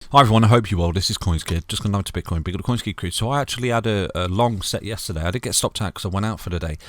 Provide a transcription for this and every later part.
Hi everyone, I hope you well. This is CoinsKid. Just going down to Bitcoin, big of the CoinsKid crew. So I actually had a long set yesterday. I did get stopped out because I went out for the day,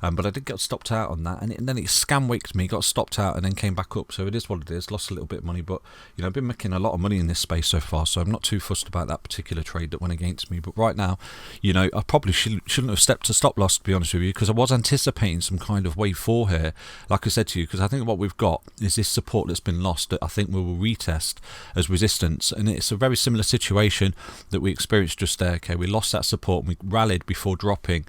but I did get stopped out on that, and then it scam waked me, got stopped out, and then came back up. So it is what it is. Lost a little bit of money, but I've been making a lot of money in this space so far. So I'm not too fussed about that particular trade that went against me. But right now, I probably shouldn't have stepped to stop loss, to be honest with you, because I was anticipating some kind of wave 4 here, like I said to you, because I think what we've got is this support that's been lost that I think we will retest as resistance, and it's a very similar situation that we experienced just there. Okay, we lost that support and we rallied before dropping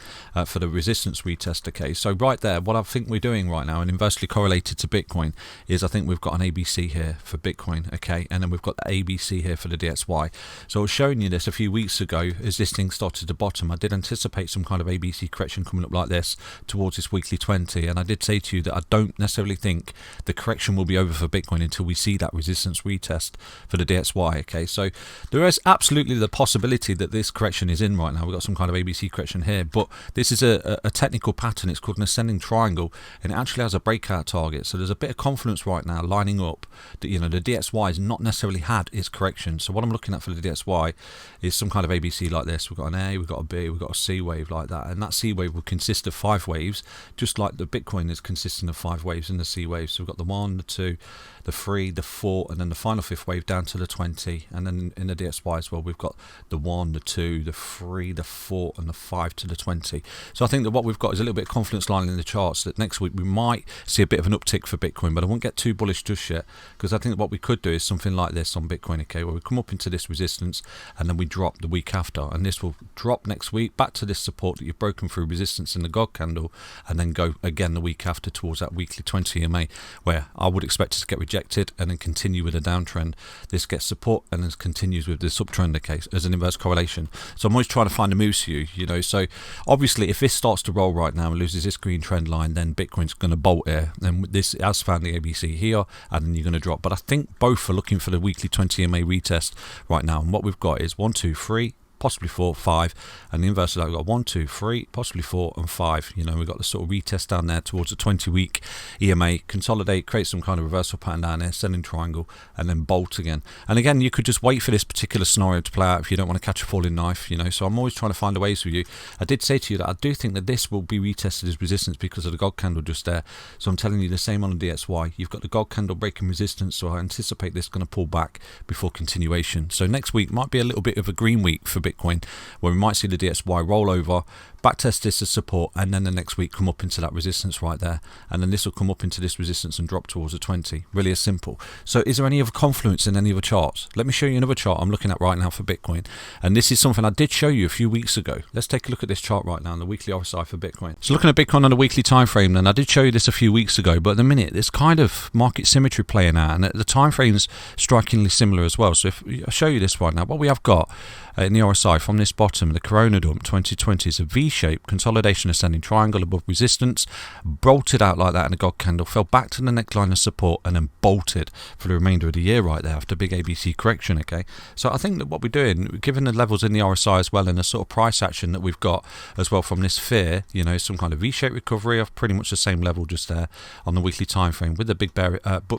for the resistance retest. Okay, so right there, what I think we're doing right now, and inversely correlated to Bitcoin, is I think we've got an ABC here for Bitcoin. Okay, and then we've got the ABC here for the DXY. So I was showing you this a few weeks ago as this thing started to bottom. I did anticipate some kind of ABC correction coming up like this towards this weekly 20, and I did say to you that I don't necessarily think the correction will be over for Bitcoin until we see that resistance retest for the DXY. Okay, so there is absolutely the possibility that this correction is in right now. We've got some kind of ABC correction here, but this is a technical pattern. It's called an ascending triangle, and it actually has a breakout target. So there's a bit of confidence right now lining up that the DXY has not necessarily had its correction. So what I'm looking at for the DXY is some kind of ABC like this. We've got an A, we've got a B, we've got a C wave like that, and that C wave will consist of 5 waves, just like the Bitcoin is consisting of 5 waves in the C wave. So we've got the 1, the 2, the 3, the 4, and then the final 5th wave down to the 20, and then in the DXY as well, we've got the 1, the 2, the 3, the 4, and the 5 to the 20. So I think that what we've got is a little bit of confidence lining in the charts that next week we might see a bit of an uptick for Bitcoin, but I won't get too bullish just yet, because I think that what we could do is something like this on Bitcoin, okay, where we come up into this resistance and then we drop the week after, and this will drop next week back to this support that you've broken through resistance in the God candle, and then go again the week after towards that weekly 20 EMA, where I would expect it to get rejected and then continue with a downtrend. This gets support and then continues with this uptrend, okay, as an inverse correlation. So I'm always trying to find a move for you, so obviously if this starts to roll right now and loses this green trend line, then Bitcoin's going to bolt here, and this has found the ABC here, and then you're going to drop. But I think both are looking for the weekly 20 EMA retest right now, and what we've got is 1, 2, 3, possibly 4, 5, and the inverse of that we've got 1, 2, 3, possibly 4 and 5. We've got the sort of retest down there towards the 20-week EMA, consolidate, create some kind of reversal pattern down there, ascending triangle, and then bolt again. And again, you could just wait for this particular scenario to play out if you don't want to catch a falling knife, so I'm always trying to find a ways for you. I did say to you that I do think that this will be retested as resistance because of the God candle just there. So I'm telling you the same on the DXY. You've got the God candle breaking resistance, so I anticipate this going to pull back before continuation. So next week might be a little bit of a green week for Bitcoin, where we might see the DXY roll over, backtest this as support, and then the next week come up into that resistance right there, and then this will come up into this resistance and drop towards the 20. Really as simple. So is there any other confluence in any other charts? Let me show you another chart I'm looking at right now for Bitcoin, and this is something I did show you a few weeks ago. Let's take a look at this chart right now on the weekly RSI for Bitcoin. So looking at Bitcoin on the weekly time frame, then I did show you this a few weeks ago, but at the minute there's kind of market symmetry playing out, and the time frame's strikingly similar as well. So if I show you this right now, what we have got in the RSI from this bottom, the Corona Dump 2020 is a V-shaped consolidation ascending triangle above resistance, bolted out like that in a God candle, fell back to the neckline of support, and then bolted for the remainder of the year right there after big ABC correction. Okay, so I think that what we're doing, given the levels in the RSI as well and the sort of price action that we've got as well from this fear, some kind of V-shaped recovery of pretty much the same level just there on the weekly time frame with the big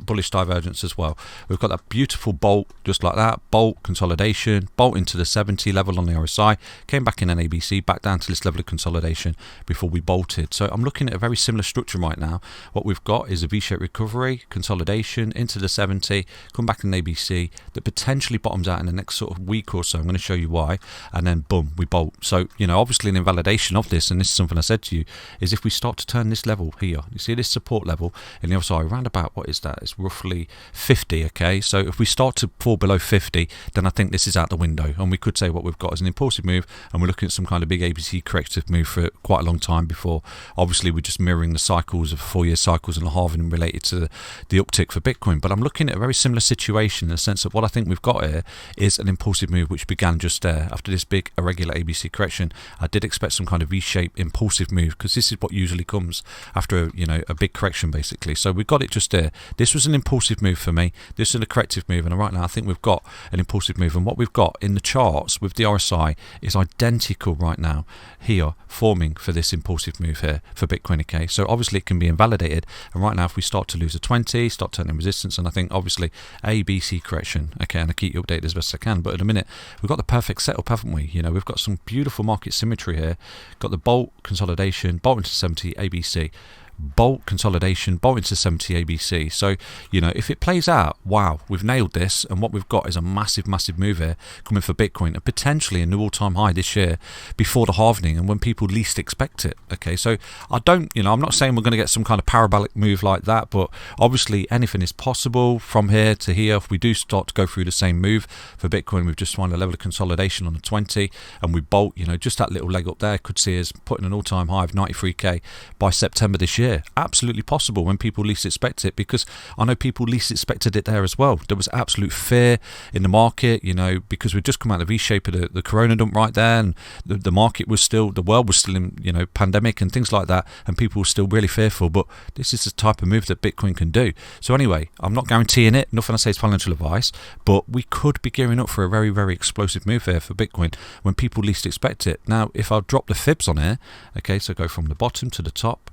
bullish divergence as well. We've got that beautiful bolt just like that, bolt consolidation, bolt into the 70 level on the RSI, came back in an ABC, back down to this level of consolidation before we bolted. So I'm looking at a very similar structure right now. What we've got is a V-shaped recovery, consolidation into the 70, come back in an ABC that potentially bottoms out in the next sort of week or so. I'm going to show you why, and then boom, we bolt. So obviously an invalidation of this, and this is something I said to you, is if we start to turn this level here, you see this support level in the RSI around about, what is that? It's roughly 50. Okay, so if we start to fall below 50, then I think this is out the window, and we could say what we've got is an impulsive move, and we're looking at some kind of big ABC corrective move for quite a long time before obviously we're just mirroring the cycles of 4-year cycles and the halving related to the uptick for Bitcoin. But I'm looking at a very similar situation in the sense of what I think we've got here is an impulsive move which began just there after this big irregular ABC correction. I did expect some kind of V-shaped impulsive move because this is what usually comes after a big correction basically. So we got it just there. This was an impulsive move for me. This is a corrective move, and right now I think we've got an impulsive move, and what we've got in the charts with the RSI is identical right now here, forming for this impulsive move here for Bitcoin. Okay, so obviously it can be invalidated, and right now if we start to lose a 20, start turning resistance, and I think obviously A, B, C correction. Okay, and I keep you updated as best I can, but in a minute we've got the perfect setup, haven't we? You know, we've got some beautiful market symmetry here, got the bolt consolidation, bolt into 70, ABC, bolt consolidation, bolt into 70, ABC. So, you know, if it plays out, wow, we've nailed this, and what we've got is a massive move here coming for Bitcoin, and potentially a new all-time high this year before the halving and when people least expect it. Okay, so I'm not saying we're going to get some kind of parabolic move like that, but obviously anything is possible from here to here. If we do start to go through the same move for Bitcoin, we've just found a level of consolidation on the 20, and we bolt, you know, just that little leg up there could see us putting an all-time high of 93k by September this year. Absolutely possible when people least expect it, because I know people least expected it there as well. There was absolute fear in the market, you know, because we'd just come out of the V-shape of the corona dump right there, and the market was still, the world was still in, you know, pandemic and things like that, and people were still really fearful. But this is the type of move that Bitcoin can do. So anyway, I'm not guaranteeing it, nothing I say is financial advice, but we could be gearing up for a very explosive move here for Bitcoin when people least expect it. Now if I drop the fibs on here, okay, so go from the bottom to the top,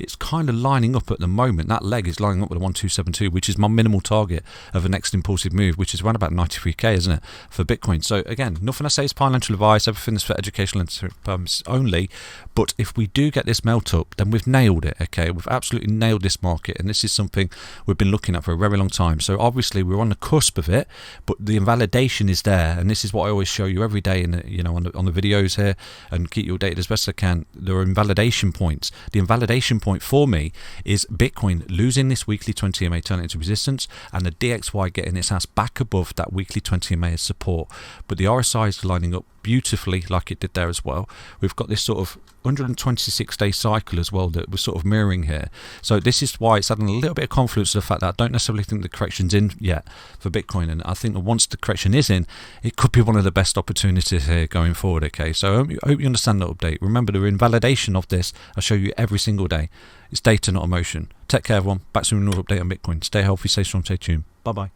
it's kind of lining up at the moment. That leg is lining up with a 1272, which is my minimal target of a next impulsive move, which is around about 93k, isn't it, for Bitcoin? So again, nothing I say is financial advice, everything is for educational purposes only. But if we do get this melt up, then we've nailed it. Okay, we've absolutely nailed this market, and this is something we've been looking at for a very long time. So obviously we're on the cusp of it, but the invalidation is there, and this is what I always show you every day in the, you know, on the videos here, and keep you updated as best I can. There are invalidation points. The invalidation point for me is Bitcoin losing this weekly 20 EMA, turning into resistance, and the DXY getting its ass back above that weekly 20 EMA as support. But the RSI is lining up beautifully like it did there as well. We've got this sort of 126-day cycle as well that we're sort of mirroring here. So this is why it's adding a little bit of confluence to the fact that I don't necessarily think the correction's in yet for Bitcoin, and I think that once the correction is in, it could be one of the best opportunities here going forward. Okay, so I hope you understand that update. Remember, the invalidation of this I show you every single day. It's data, not emotion. Take care, everyone. Back to another update on Bitcoin. Stay healthy, stay strong, stay tuned. Bye bye.